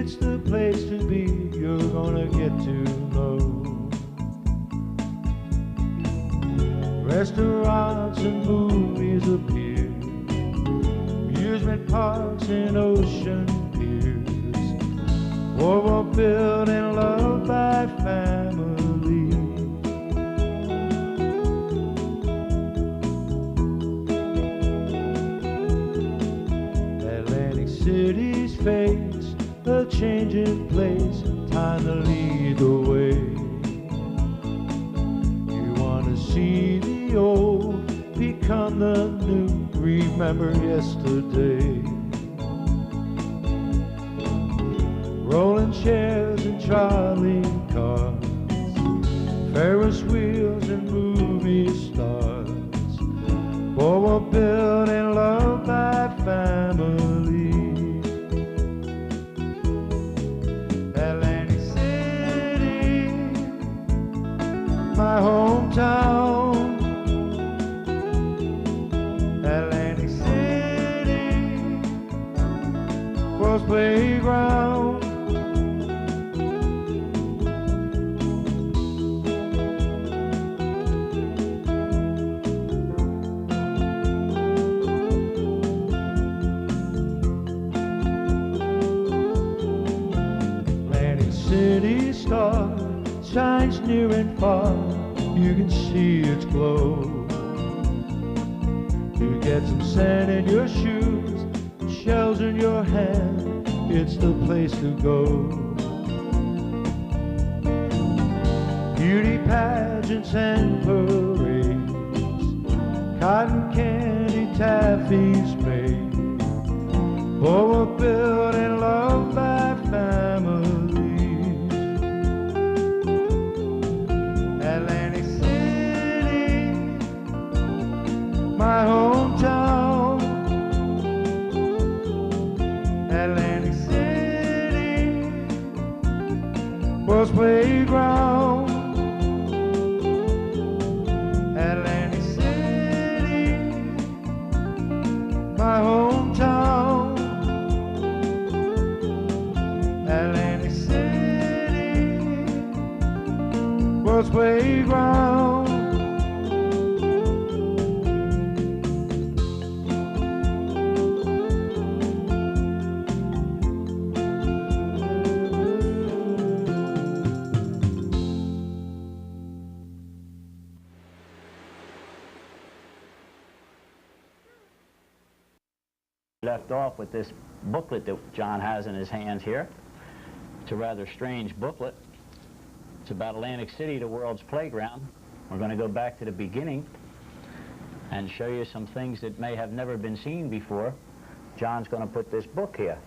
it's the place to be. You're gonna get to know restaurants and movies appear, amusement parks and ocean piers, boardwalk built and loved by family. Atlantic City's face, a changing place, time to lead the way. You want to see the old become the new, remember yesterday. Rolling chairs and trolley cars, Ferris wheels and movie stars, boardwalk built and loved by family. Atlantic City, my hometown. Atlantic City, world's playground. Atlantic City star shines near and far, you can see its glow. You get some sand in your shoes, shells in your hand, it's the place to go. Beauty pageants and parades, cotton candy taffies made, boardwalk built and loved by families. Atlantic City, my hometown. Atlantic City, world's playground. Atlantic City, my hometown. Atlantic City, world's playground. Left off with this booklet that John has in his hands here. It's a rather strange booklet. It's about Atlantic City, the world's playground. We're going to go back to the beginning and show you some things that may have never been seen before. John's going to put this book here.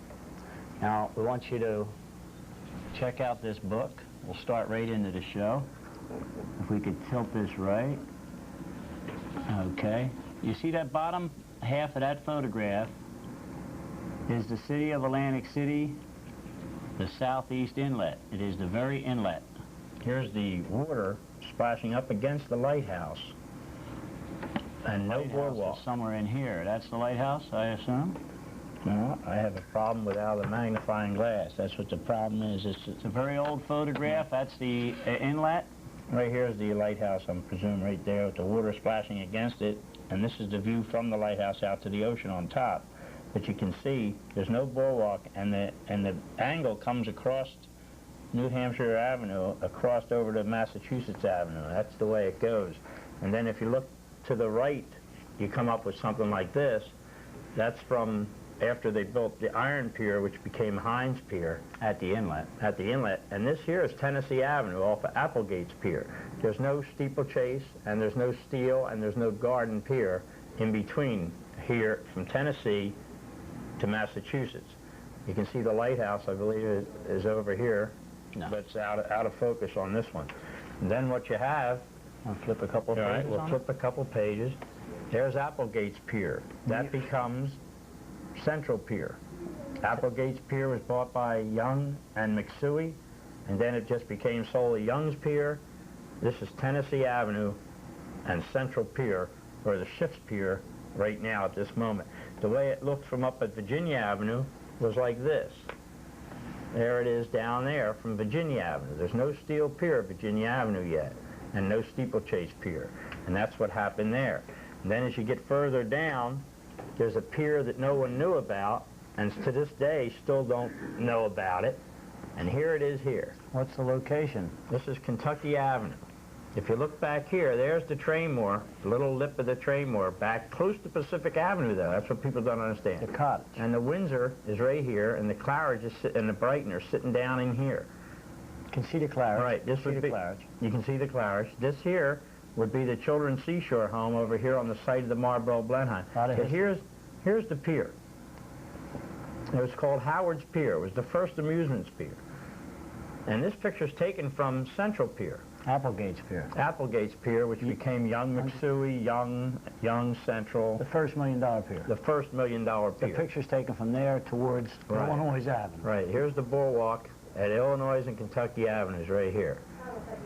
Now, we want you to check out this book. We'll start right into the show. If we could tilt this right. Okay. You see that bottom half of that photograph is the city of Atlantic City, the southeast inlet. It is the very inlet. Here's the water splashing up against the lighthouse. And no boardwalk. Somewhere in here. That's the lighthouse, I assume? No, I have a problem without a magnifying glass. That's what the problem is. It's a very old photograph. That's the inlet. Right here is the lighthouse, I'm presuming, right there with the water splashing against it. And this is the view from the lighthouse out to the ocean on top. But you can see there's no boardwalk, and the angle comes across New Hampshire Avenue, across over to Massachusetts Avenue. That's the way it goes. And then if you look to the right, you come up with something like this. That's from after they built the Iron Pier, which became Hines Pier. At the inlet. At the inlet. And this here is Tennessee Avenue off of Applegate's Pier. There's no steeplechase, and there's no steel, and there's no garden pier in between here from Tennessee to Massachusetts. You can see the lighthouse, I believe, is over here, no. But it's out of focus on this one. And then what you have, I'll flip a couple pages. All right, we'll flip a couple pages. There's Applegate's Pier. That becomes Central Pier. Applegate's Pier was bought by Young and McSuey, and then it just became solely Young's Pier. This is Tennessee Avenue and Central Pier, or the Schiff's Pier, right now at this moment. The way it looked from up at Virginia Avenue was like this. There it is down there from Virginia Avenue. There's no steel pier at Virginia Avenue yet, and no steeplechase pier. And that's what happened there. And then as you get further down, there's a pier that no one knew about, and to this day still don't know about it. And here it is here. What's the location? This is Kentucky Avenue. If you look back here, there's the Traymore, the little lip of the Traymore, back close to Pacific Avenue, though. That's what people don't understand. The cottage. And the Windsor is right here, and the Claridge is and the Brighton are sitting down in here. You can see the Claridge. Right. This would be. You can see the Claridge. This here would be the Children's Seashore home over here on the site of the Marlboro Blenheim. But here's the pier. It was called Howard's Pier. It was the first amusements pier. And this picture's taken from Central Pier. Applegate's Pier. Applegate's Pier, which became Young McSuey, Young Central. The first $1 million pier. The first $1 million pier. The picture's taken from there towards Illinois Avenue. Right. Here's the boardwalk at Illinois and Kentucky Avenues right here.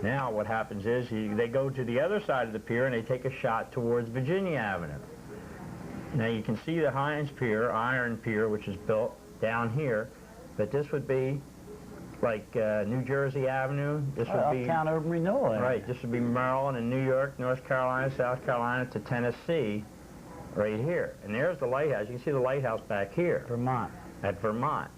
Now what happens is they go to the other side of the pier and they take a shot towards Virginia Avenue. Now you can see the Hines Pier, Iron Pier, which is built down here, but this would be like New Jersey Avenue. This would be uptown urban renewal. Right. This would be Maryland and New York, North Carolina, South Carolina to Tennessee, right here. And there's the lighthouse. You can see the lighthouse back here. Vermont. At Vermont.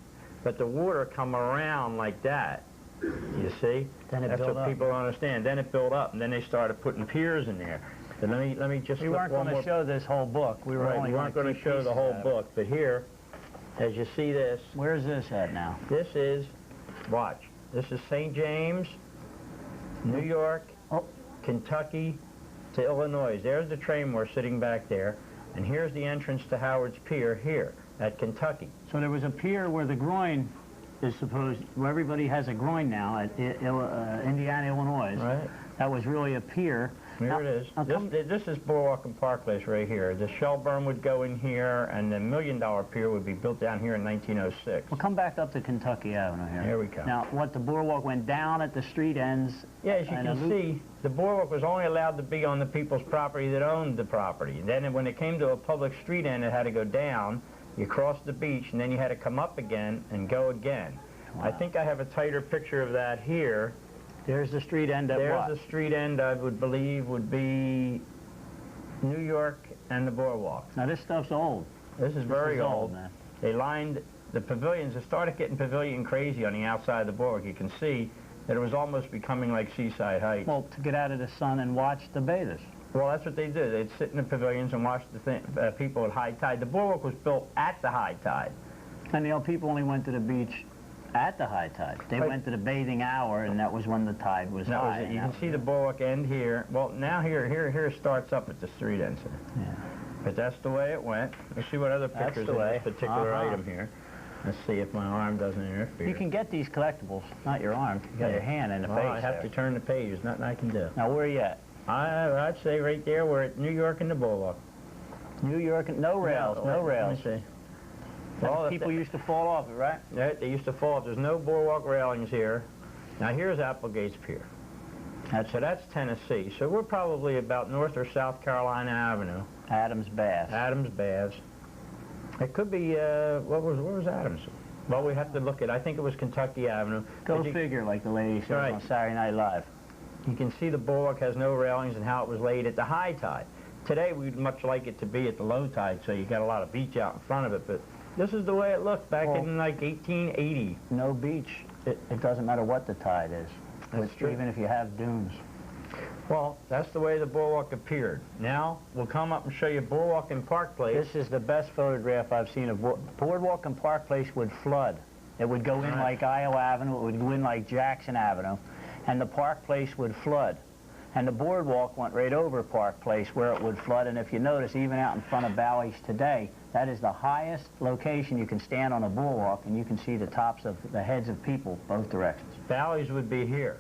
But the water come around like that. You see? Then it That's built what up. people don't understand. Then it built up, and then they started putting piers in there. But let me just. We weren't going to show this whole book. We were only we weren't going to show the whole book. But here, as you see this. Where's this at now? This is. Watch. This is St. James, New York, Kentucky to Illinois. There's the Traymore sitting back there, and here's the entrance to Howard's Pier here at Kentucky. So there was a pier where the groin is supposed, where everybody has a groin now at Indiana, Illinois. Right. That was really a pier. Here it is. This is Boardwalk and Park Place right here. The Shelburne would go in here, and the $1 million pier would be built down here in 1906. We'll come back up to Kentucky Avenue here. Here we come. Now, the boardwalk went down at the street ends. Yeah, as you can see, the boardwalk was only allowed to be on the people's property that owned the property. Then when it came to a public street end, it had to go down. You crossed the beach, and then you had to come up again and go again. Wow. I think I have a tighter picture of that here. There's the street end of what? There's the street end, I would believe, would be New York and the boardwalk. Now, this stuff's old. This is very old. Man. They lined the pavilions. It started getting pavilion crazy on the outside of the boardwalk. You can see that it was almost becoming like Seaside Heights. Well, to get out of the sun and watch the bathers. Well, that's what they did. They'd sit in the pavilions and watch the people at high tide. The boardwalk was built at the high tide. And, people only went to the beach at the high tide. They went to the bathing hour, and that was when the tide was high. You can see the boardwalk end here. Well, now here starts up at the street end, sir. Yeah. But that's the way it went. Let's see what other pictures in this particular item here. Let's see if my arm doesn't interfere. You can get these collectibles, not your arm. You got your hand in the face. I have to turn the page. There's nothing I can do. Now, where are you at? I'd say right there. We're at New York and the boardwalk. New York and no rails, no rails. Let me see. Well, people used to fall off it, right? Yeah, they used to fall off. There's no boardwalk railings here. Now here's Applegate's Pier. So that's Tennessee. So we're probably about North or South Carolina Avenue. Adams Baths. Adams Baths. It could be, where was Adams? Well, we have to look at, I think it was Kentucky Avenue. Go figure, like the lady said on Saturday Night Live. You can see the boardwalk has no railings and how it was laid at the high tide. Today, we'd much like it to be at the low tide, so you got a lot of beach out in front of it, but this is the way it looked back in like 1880. No beach. It doesn't matter what the tide is. That's true. Even if you have dunes. Well, that's the way the boardwalk appeared. Now, we'll come up and show you Boardwalk and Park Place. This is the best photograph I've seen of Boardwalk and Park Place would flood. It would go in like Iowa Avenue, it would go in like Jackson Avenue, and the Park Place would flood. And the boardwalk went right over Park Place where it would flood, and if you notice, even out in front of Bally's today, that is the highest location you can stand on a boardwalk, and you can see the tops of the heads of people both directions. Bally's would be here.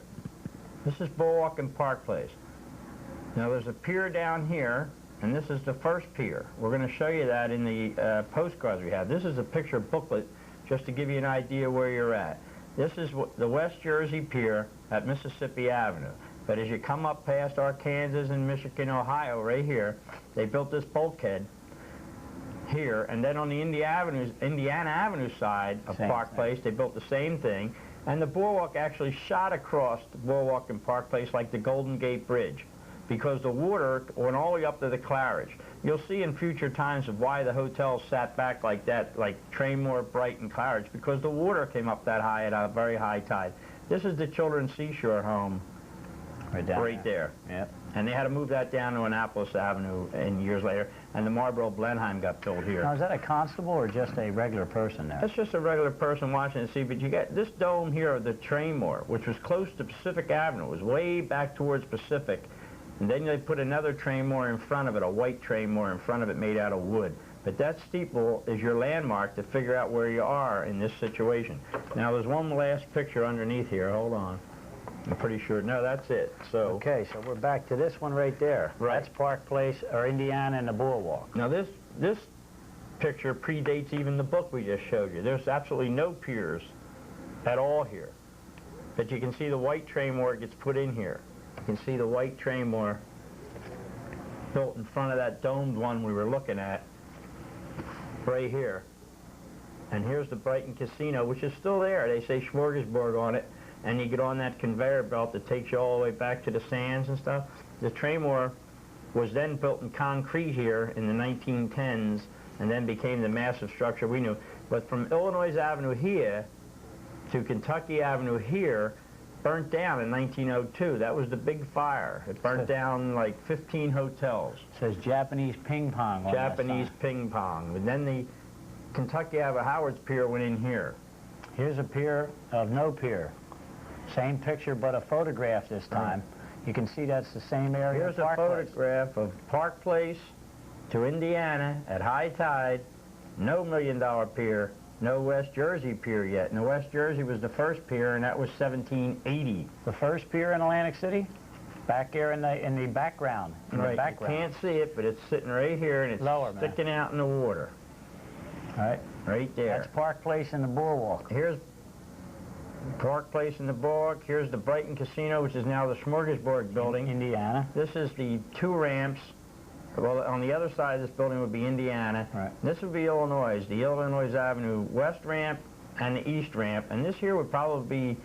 This is Boardwalk and Park Place. Now there's a pier down here, and this is the first pier. We're going to show you that in the postcards we have. This is a picture booklet just to give you an idea where you're at. This is the West Jersey Pier at Mississippi Avenue. But as you come up past Arkansas and Michigan, Ohio, right here, they built this bulkhead here, and then on the Indiana Avenue side of Park Place, they built the same thing, and the boardwalk actually shot across the boardwalk in Park Place like the Golden Gate Bridge, because the water went all the way up to the Claridge. You'll see in future times of why the hotels sat back like that, like Traymore, Brighton, Claridge, because the water came up that high at a very high tide. This is the Children's Seashore home right there. Yep. And they had to move that down to Annapolis Avenue and years later, and the Marlboro Blenheim got built here. Now, is that a constable or just a regular person there? That's just a regular person watching to see, but you get this dome here of the Traymore, which was close to Pacific Avenue. It was way back towards Pacific. And then they put another Traymore in front of it, a white Traymore in front of it made out of wood. But that steeple is your landmark to figure out where you are in this situation. Now, there's one last picture underneath here. Hold on. I'm pretty sure. No, that's it. So okay, so we're back to this one right there. Right. That's Park Place, or Indiana and the Boardwalk. Now, this picture predates even the book we just showed you. There's absolutely no piers at all here. But you can see the white Traymore gets put in here. You can see the white Traymore built in front of that domed one we were looking at right here. And here's the Brighton Casino, which is still there. They say Smorgasburg on it. And you get on that conveyor belt that takes you all the way back to the sands and stuff. The Traymore was then built in concrete here in the 1910s and then became the massive structure we knew. But from Illinois Avenue here to Kentucky Avenue here, burnt down in 1902. That was the big fire. It burnt down like 15 hotels. It says Japanese ping pong on Japanese ping pong. And then the Kentucky Avenue Howard's Pier went in here. Here's a pier of no pier. Same picture, but a photograph this time. You can see that's the same area. Here's a photograph of Park Place to Indiana at high tide. No $1 million pier. No West Jersey pier yet. And the West Jersey was the first pier, and that was 1780. The first pier in Atlantic City? Back there in the background. Right. You can't see it, but it's sitting right here, and it's sticking out in the water. All right. Right there. That's Park Place and the Boardwalk. Here's Park Place and the Boardwalk. Here's the Brighton Casino, which is now the Smorgasburg building. Indiana. This is the two ramps. Well, on the other side of this building would be Indiana. Right. This would be Illinois, the Illinois Avenue West ramp and the East ramp. And this here would probably be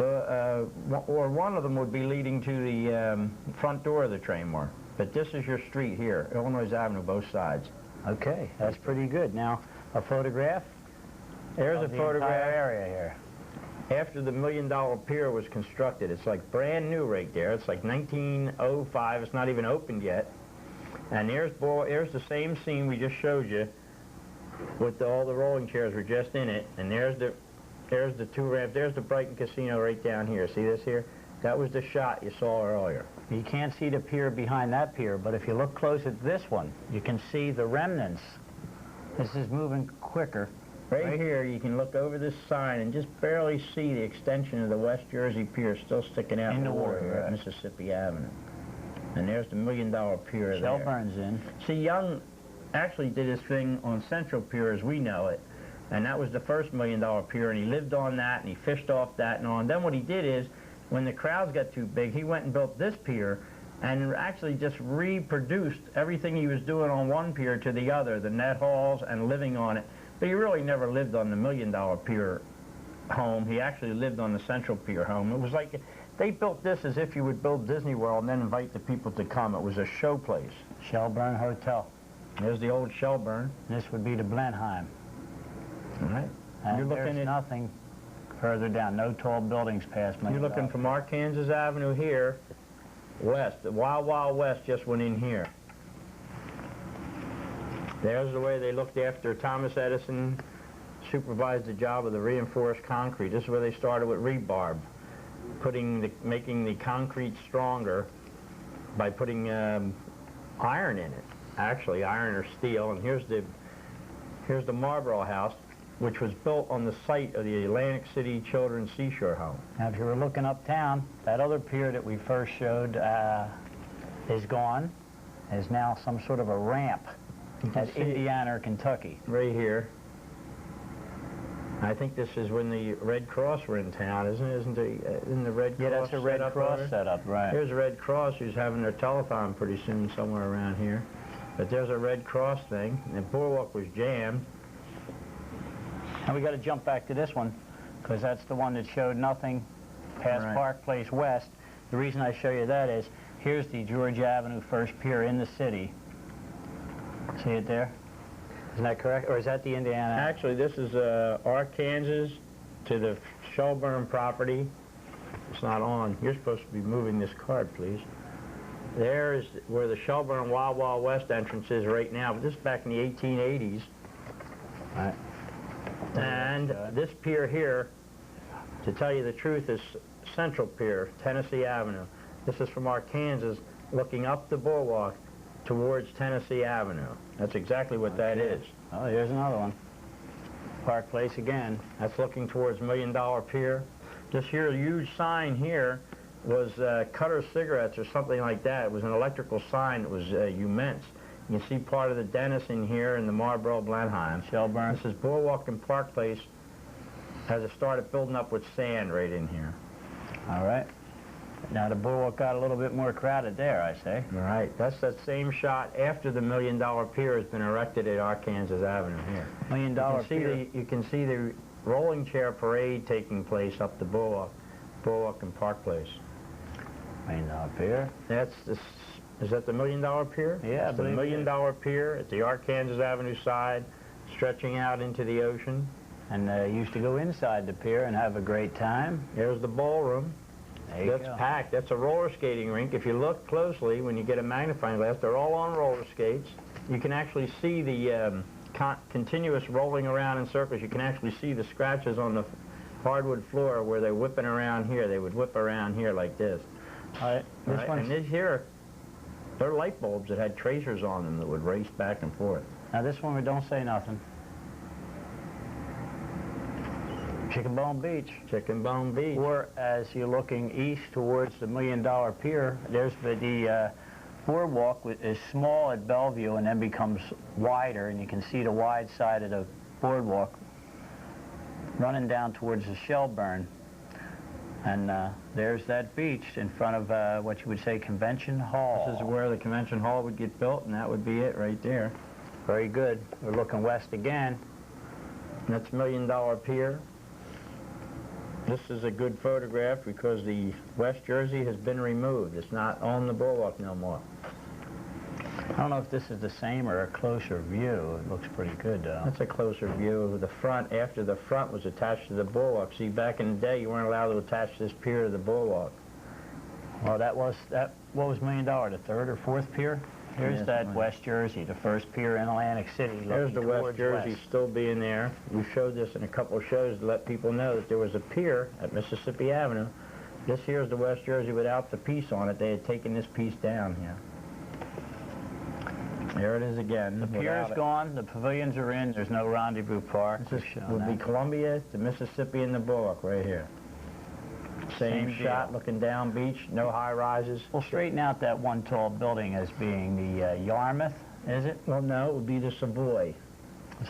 or one of them would be leading to the front door of the Traymore. But this is your street here, Illinois Avenue, both sides. Okay, that's pretty good. Now, a photograph. There's a photograph area here. After the $1 million pier was constructed. It's like brand new right there. It's like 1905. It's not even opened yet. And there's the same scene we just showed you with all the rolling chairs were just in it. And there's the two ramps. There's the Brighton Casino right down here. See this here? That was the shot you saw earlier. You can't see the pier behind that pier, but if you look close at this one, you can see the remnants. This is moving quicker. Right here, you can look over this sign and just barely see the extension of the West Jersey Pier still sticking out in the water here at Mississippi Avenue. And there's the $1 million pier there. Shelburne's in. See, Young actually did his thing on Central Pier as we know it, and that was the first $1 million pier, and he lived on that, and he fished off that and on. Then what he did is, when the crowds got too big, he went and built this pier and actually just reproduced everything he was doing on one pier to the other, the net halls and living on it. But he really never lived on the $1 million pier home. He actually lived on the Central Pier home. It was like, they built this as if you would build Disney World and then invite the people to come. It was a show place. Shelburne Hotel. There's the old Shelburne. This would be the Blenheim. All right. And you're looking there's nothing further down. No tall buildings past $1 million. You're looking from Arkansas Avenue here, west. The Wild Wild West just went in here. There's the way they looked after Thomas Edison supervised the job of the reinforced concrete. This is where they started with rebarb, making the concrete stronger by putting iron in it. Actually, iron or steel. And here's the Marlboro House, which was built on the site of the Atlantic City Children's Seashore Home. Now, if you were looking uptown, that other pier that we first showed is gone. There's now some sort of a ramp at Indiana or Kentucky. Right here. I think this is when the Red Cross were in town, isn't it? Isn't the Red Cross? Yeah, that's a Red Cross setup, right. Here's the Red Cross who's having their telethon pretty soon somewhere around here. But there's a Red Cross thing, and the boardwalk was jammed. And we got to jump back to this one, because that's the one that showed nothing past Right. Park Place West. The reason I show you that is, here's the George Avenue first pier in the city. See it there? Isn't that correct? Or is that the Indiana? Actually, this is Arkansas to the Shelburne property. It's not on. You're supposed to be moving this card, please. There is where the Shelburne Wild Wild West entrance is right now, but this is back in the 1880s. Right. And this pier here, to tell you the truth, is Central Pier, Tennessee Avenue. This is from Arkansas looking up the boardwalk towards Tennessee Avenue. That's exactly what that is. Oh, here's another one. Park Place again. That's looking towards $1 Million Pier. This here huge sign here was Cutter Cigarettes or something like that. It was an electrical sign that was immense. You can see part of the Dennis in here and the Marlboro Blenheim. Shelburne. This is Boardwalk and Park Place as it started building up with sand right in here. All right. Now the boardwalk got a little bit more crowded there, I say. All right. That's that same shot after the $1 Million Pier has been erected at Arkansas Avenue here. $1 Million Pier. You can see the rolling chair parade taking place up the Boardwalk and Park Place. $1 Million Pier. Is that the $1 Million Pier? Yeah, it's the $1 Million Pier at the Arkansas Avenue side, stretching out into the ocean. And used to go inside the pier and have a great time. There's the ballroom. There you That's go. packed. That's a roller skating rink. If you look closely, when you get a magnifying glass, they're all on roller skates. You can actually see the continuous rolling around in circles. You can actually see the scratches on the hardwood floor where they're whipping around here. They would whip around here like this. All right. This Right? one's, And this here, they're light bulbs that had tracers on them that would race back and forth. now this one we don't say nothing. Chicken Bone Beach. Chicken Bone Beach. Or as you're looking east towards the $1 Million Pier, there's the boardwalk is small at Bellevue and then becomes wider, and you can see the wide side of the boardwalk running down towards the Shelburne. And there's that beach in front of what you would say Convention Hall. This is where the Convention Hall would get built, and that would be it right there. Very good. We're looking west again. And that's $1 Million Pier. This is a good photograph because the West Jersey has been removed. It's not on the boardwalk no more. I don't know if this is the same or a closer view. It looks pretty good, though. That's a closer view of the front after the front was attached to the boardwalk. See, back in the day, you weren't allowed to attach this pier to the boardwalk. Well, what was $1 Million, the third or fourth pier? Here's Yes, that ma'am. West Jersey, the first pier in Atlantic City. There's the looking West towards Jersey west. still being there. We showed this in a couple of shows to let people know that there was a pier at Mississippi Avenue. This here is the West Jersey without the piece on it. They had taken this piece down here. There it is again. The pier's gone, the pavilions are in, there's no Rendezvous Park. This We've shown would be that. Columbia, the Mississippi, and the Boardwalk right here. Same Same shot, deal. looking down beach, no high rises. We'll straighten out that one tall building as being the Yarmouth, is it? Well, no, it would be the Savoy.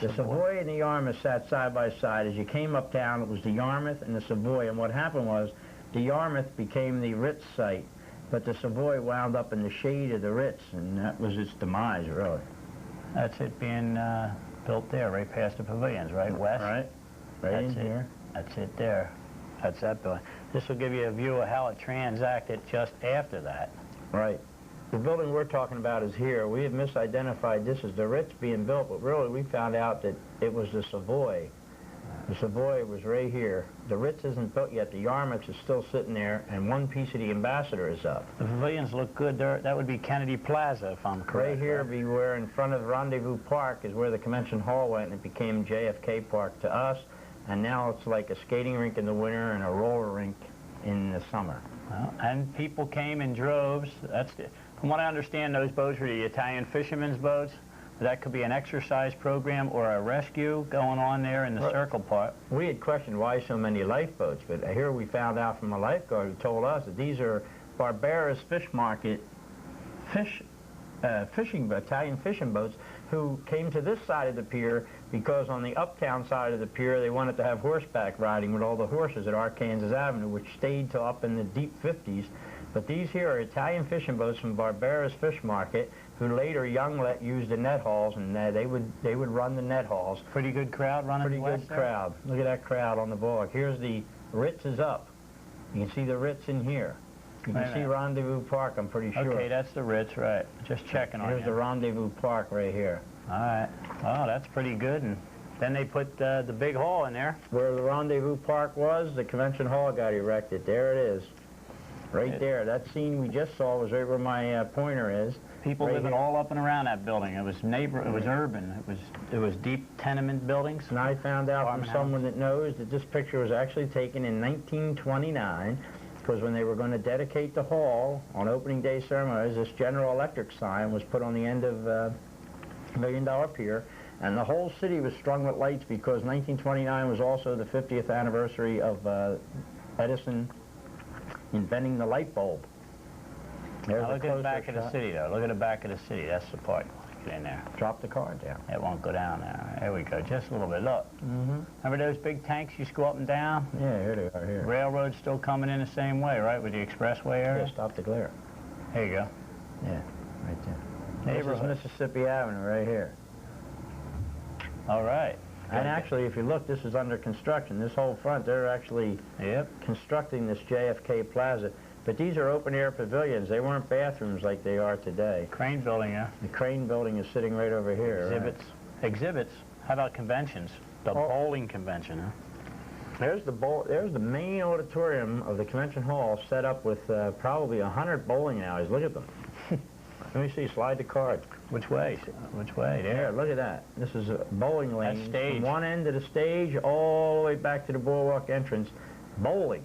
The Savoy and the Yarmouth sat side by side. As you came uptown, it was the Yarmouth and the Savoy. And what happened was the Yarmouth became the Ritz site, but the Savoy wound up in the shade of the Ritz, and that was its demise, really. That's it being built there, right past the pavilions, right west? Right That's in it. here. That's it there. That's that building. This will give you a view of how it transacted just after that. Right. The building we're talking about is here. We have misidentified this as the Ritz being built, but really we found out that it was the Savoy. The Savoy was right here. The Ritz isn't built yet. The Yarmouth is still sitting there, and one piece of the Ambassador is up. The pavilions look good there. That would be Kennedy Plaza, if I'm correct. Right here, be where in front of Rendezvous Park is where the Convention Hall went, and it became JFK Park to us, and now it's like a skating rink in the winter and a roller rink in the summer. Well, and people came in droves. From what I understand, those boats were the Italian fishermen's boats. That could be an exercise program or a rescue going on there in the circle part. We had questioned why so many lifeboats, but here we found out from a lifeguard who told us that these are Barbera's fish market Italian fishing boats who came to this side of the pier because on the uptown side of the pier they wanted to have horseback riding with all the horses at Arkansas Avenue, which stayed till up in the deep 50s. But these here are Italian fishing boats from Barbera's Fish Market who later Younglet used the net halls, and they would run the net halls. Pretty good crowd running. Pretty good crowd. Look at that crowd on the boardwalk. Here's the Ritz is up. You can see the Ritz in here. You can see Rendezvous Park, I'm pretty sure. Okay, that's the Ritz, right. Just checking on you. Here's the Rendezvous Park right here. All right. Oh, that's pretty good. And then they put the big hall in there. Where the Rendezvous Park was, the convention hall got erected. There it is. Right there. That scene we just saw was right where my pointer is. People right living here. all up and around that building. It was it was urban. It was deep tenement buildings. And I found out from someone that knows that this picture was actually taken in 1929, because when they were going to dedicate the hall on opening day ceremonies, this General Electric sign was put on the end of $1 Million Pier, and the whole city was strung with lights because 1929 was also the 50th anniversary of Edison inventing the light bulb. Now look at the back of the city, though. Look at the back of the city. That's the part. Get in there. Drop the card down. It won't go down there. There we go. Just a little bit. Look. Remember those big tanks you go up and down? Yeah, here they are, here. Railroad's still coming in the same way, right, with the expressway area? Yeah, stop the glare. There you go. Yeah, right there. This is Mississippi Avenue right here. All right. And actually, if you look, this is under construction. This whole front, they're actually constructing this JFK Plaza. But these are open-air pavilions. They weren't bathrooms like they are today. Crane building, yeah. The Crane building is sitting right over here. Exhibits. Right? Exhibits. How about conventions? The bowling convention, huh? There's the main auditorium of the convention hall set up with probably 100 bowling alleys. Look at them. Let me see. Slide the card. Which way? Which way? There. Look at that. This is a bowling lane. That's stage. From one end of the stage all the way back to the boardwalk entrance. Bowling.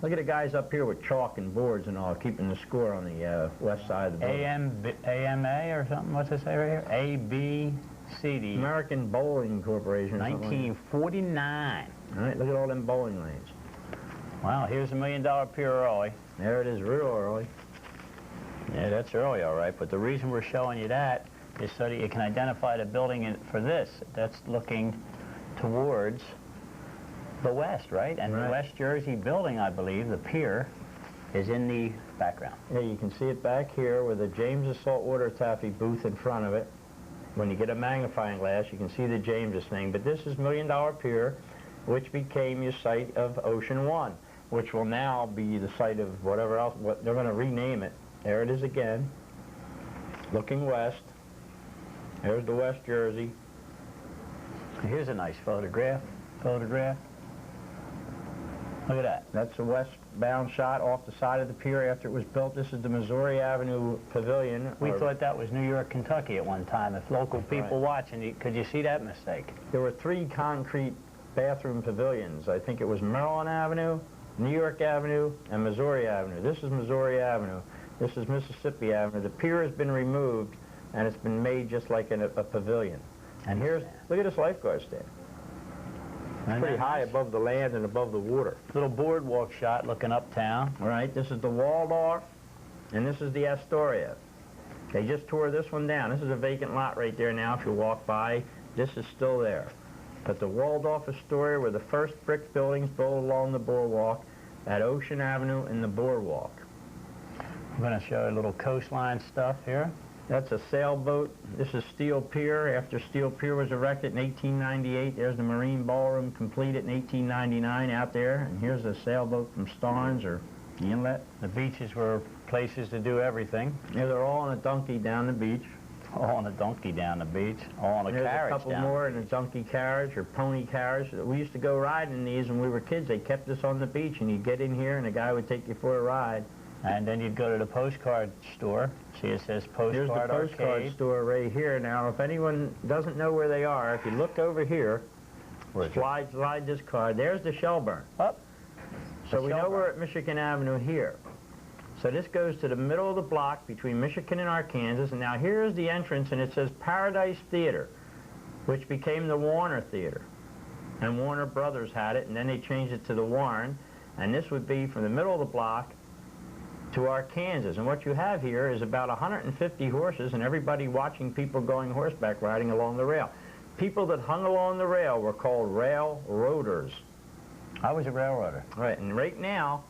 Look at the guys up here with chalk and boards and all, keeping the score on the west side of the building. AMA or something? What's it say right here? ABCD. American Bowling Corporation. 1949. All right, look at all them bowling lanes. Wow, here's $1 Million Pier early. There it is, real early. Yeah, that's early, all right. But the reason we're showing you that is so that you can identify the building for this. That's looking towards the west, right? And the West Jersey building, I believe, the pier, is in the background. Yeah, you can see it back here with the James's Saltwater Taffy booth in front of it. When you get a magnifying glass, you can see the James's thing. But this is $1 Million Pier, which became your site of Ocean One, which will now be the site of whatever else. They're going to rename it. There it is again, looking west. There's the West Jersey. Here's a nice photograph. Look at that. That's a westbound shot off the side of the pier after it was built. This is the Missouri Avenue Pavilion. We thought that was New York, Kentucky at one time. If local people watching, could you see that mistake? There were 3 concrete bathroom pavilions. I think it was Maryland Avenue, New York Avenue, and Missouri Avenue. This is Missouri Avenue. This is Mississippi Avenue. The pier has been removed, and it's been made just like a pavilion. And here's, look at this lifeguard stand. It's pretty high above the land and above the water. Little boardwalk shot looking uptown. All right, this is the Waldorf, and this is the Astoria. They just tore this one down. This is a vacant lot right there now. If you walk by, this is still there. But the Waldorf Astoria were the first brick buildings built along the boardwalk at Ocean Avenue and the boardwalk. I'm going to show you a little coastline stuff here. That's a sailboat. This is Steel Pier. After Steel Pier was erected in 1898, there's the Marine Ballroom completed in 1899 out there. And here's a sailboat from Starnes or the inlet. The beaches were places to do everything. Yeah, they're all on a donkey down the beach. All on a donkey down the beach. All on a carriage down. There's a couple more in a donkey carriage or pony carriage. We used to go riding in these when we were kids. They kept us on the beach, and you'd get in here, and a guy would take you for a ride. And then you'd go to the postcard store. See, it says Postcard Here's the postcard Arcade. store right here. Now, if anyone doesn't know where they are, if you look over here, slide this card. There's the Shelburne. Up. So we know we're at Michigan Avenue here. So this goes to the middle of the block between Michigan and Arkansas. And now here's the entrance, and it says Paradise Theater, which became the Warner Theater. And Warner Brothers had it, and then they changed it to the Warren. And this would be from the middle of the block to Arkansas. And what you have here is about 150 horses and everybody watching people going horseback riding along the rail. People that hung along the rail were called railroaders. I was a railroader. Right, and right now,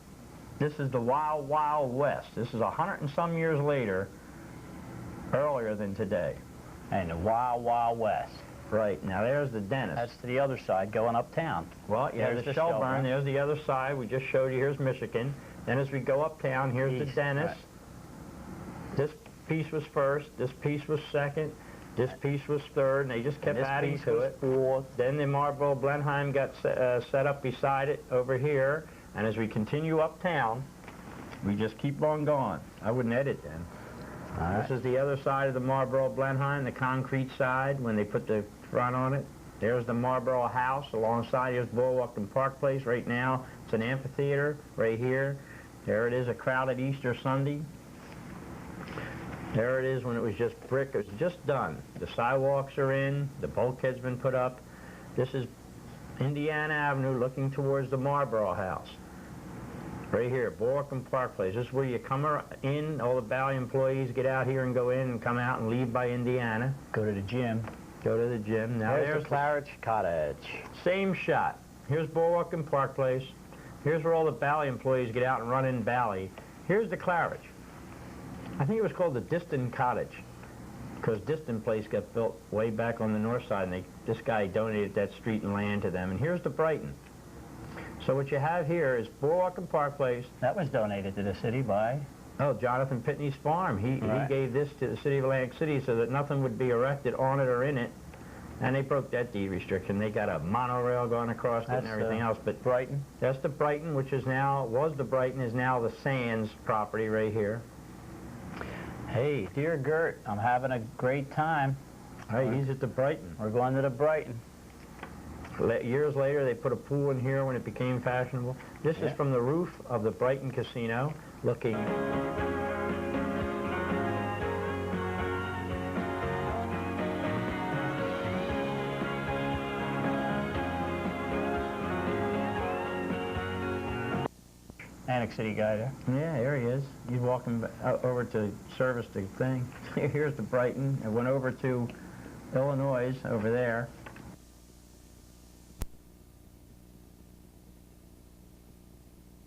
this is the Wild Wild West. This is 100 and some years later. earlier than today. And the Wild Wild West. Right, now there's the dentist. That's to the other side, going uptown. Well, yeah, There's the the Shelburne, Shelburne. there's the other side. We just showed you, here's Michigan. Then as we go uptown, here's the East, dentist. right. This piece was first, this piece was second, this piece was third, and they just kept This adding piece to was it. fourth. Then the Marlboro Blenheim got set up beside it over here, and as we continue uptown, we just keep on going. I wouldn't edit then. All right. This is the other side of the Marlboro Blenheim, the concrete side, when they put the front on it. There's the Marlboro House alongside. Here's Boardwalk and Park Place. Right now, it's an amphitheater right here. There it is, a crowded Easter Sunday. There it is when it was just brick. It was just done. The sidewalks are in. The bulkhead's been put up. This is Indiana Avenue looking towards the Marlboro House. Right here, Boardwalk and Park Place. This is where you come in, all the Valley employees get out here and go in and come out and leave by Indiana. Go to the gym. Go to the gym. Now There's the Claridge Cottage. same shot. Here's Boardwalk and Park Place. Here's where all the Valley employees get out and run in Valley. Here's the Claridge. I think it was called the Diston Cottage because Diston Place got built way back on the north side, and this guy donated that street and land to them. And here's the Brighton. So what you have here is Boardwalk and Park Place. That was donated to the city by... Oh, Jonathan Pitney's farm. He gave this to the city of Atlantic City so that nothing would be erected on it or in it. And they broke that deed restriction. They got a monorail going across it and everything else. But Brighton. that's the Brighton, which is now, was the Brighton, is now the Sands property right here. Hey, dear Gert, I'm having a great time. Hey, he's at the Brighton. We're going to the Brighton. Years later, they put a pool in here when it became fashionable. This is Yeah. from the roof of the Brighton Casino, looking... Atlantic City guy there. Yeah, there he is. He's walking over to service the thing. Here's the Brighton. It went over to Illinois over there.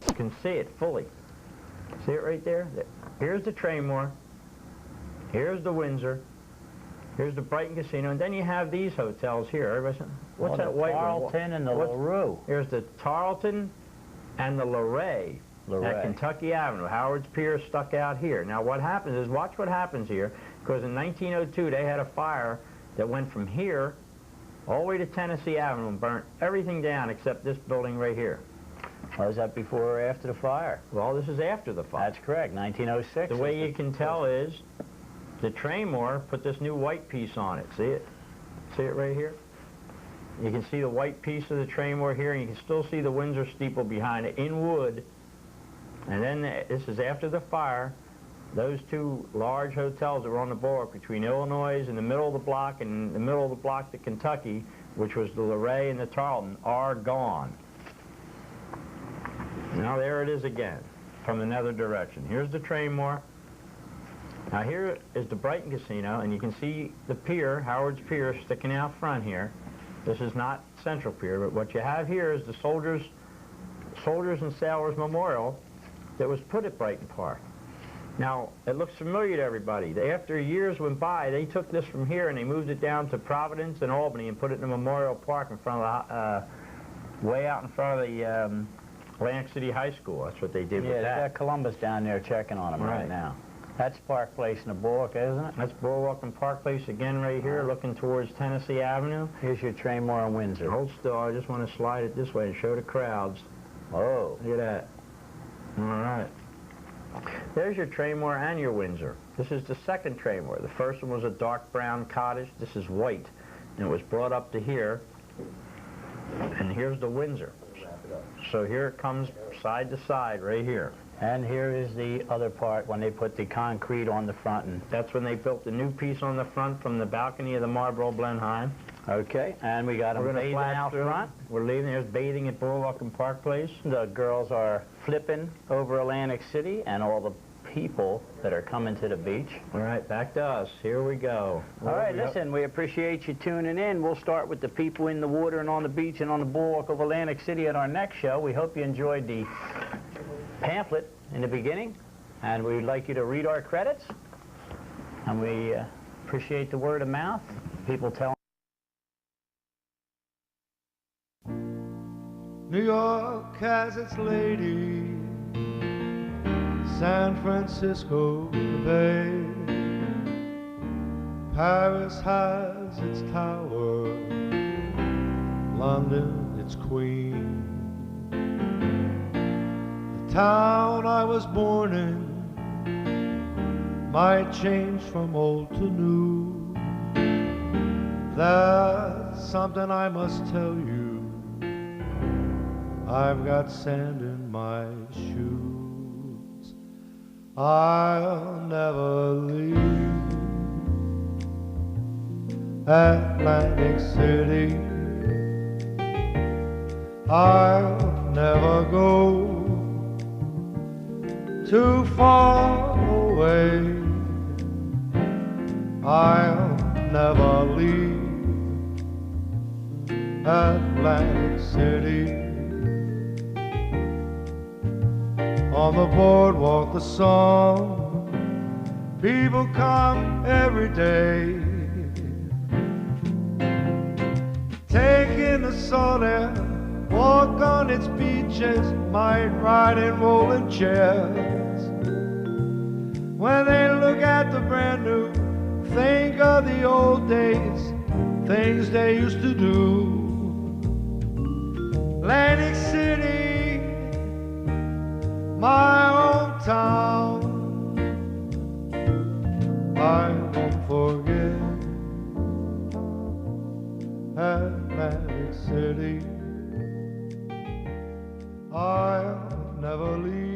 You can see it fully. See it right there? Here's the Traymore. Here's the Windsor. Here's the Brighton Casino. And then you have these hotels here. Everybody, what's that white one? Tarleton and the LaRue. Here's the Tarleton and the Luray. Luray. At Kentucky Avenue. Howard's Pier stuck out here. Now what happens is, watch what happens here, because in 1902 they had a fire that went from here all the way to Tennessee Avenue and burnt everything down except this building right here. Was that before or after the fire? Well, this is after the fire. That's correct, 1906. The way you can tell is the Traymore put this new white piece on it. See it? See it right here? You can see the white piece of the Traymore here, and you can still see the Windsor steeple behind it in wood. And then this is after the fire. Those two large hotels that were on the board between Illinois in the middle of the block and in the middle of the block to Kentucky, which was the Luray and the Tarleton, are gone. Now there it is again from another direction. Here's the Traymore. Now here is the Brighton Casino, and you can see the pier, Howard's Pier, sticking out front here. This is not Central Pier, but what you have here is the Soldiers and Sailors Memorial that was put at Brighton Park. Now, it looks familiar to everybody. After years went by, they took this from here and they moved it down to Providence and Albany and put it in a Memorial Park in front of the, way out in front of the Atlantic City High School. That's what they did with Yeah, they that. got Columbus down there checking on them right now. That's Park Place in the Boardwalk, isn't it? That's Boardwalk and Park Place again right here, looking towards Tennessee Avenue. Here's your Traymore and Windsor. Hold still, I just want to slide it this way and show the crowds. Oh. Look at that. All right. There's your Traymore and your Windsor. This is the second Traymore. The first one was a dark brown cottage. This is white. And it was brought up to here. And here's the Windsor. So here it comes side to side right here. And here is the other part when they put the concrete on the front. And that's when they built the new piece on the front from the balcony of the Marlboro Blenheim. Okay, and we got them bathing out front. We're leaving. There's bathing at Boardwalk and Park Place. The girls are flipping over Atlantic City and all the people that are coming to the beach. All right, back to us. Here we go. All right, listen, we appreciate you tuning in. We'll start with the people in the water and on the beach and on the boardwalk of Atlantic City at our next show. We hope you enjoyed the pamphlet in the beginning, and we'd like you to read our credits. And we appreciate the word of mouth. People tell. New York has its lady, San Francisco the Bay, Paris has its tower, London its queen. The town I was born in might change from old to new. That's something I must tell you. I've got sand in my shoes. I'll never leave Atlantic City. I'll never go too far away. I'll never leave Atlantic City. On the boardwalk, the song, people come every day, taking the salt air, walk on its beaches, might ride in rolling chairs. When they look at the brand new, think of the old days, things they used to do. Atlantic City, my hometown, I won't forget Atlantic City. I'll never leave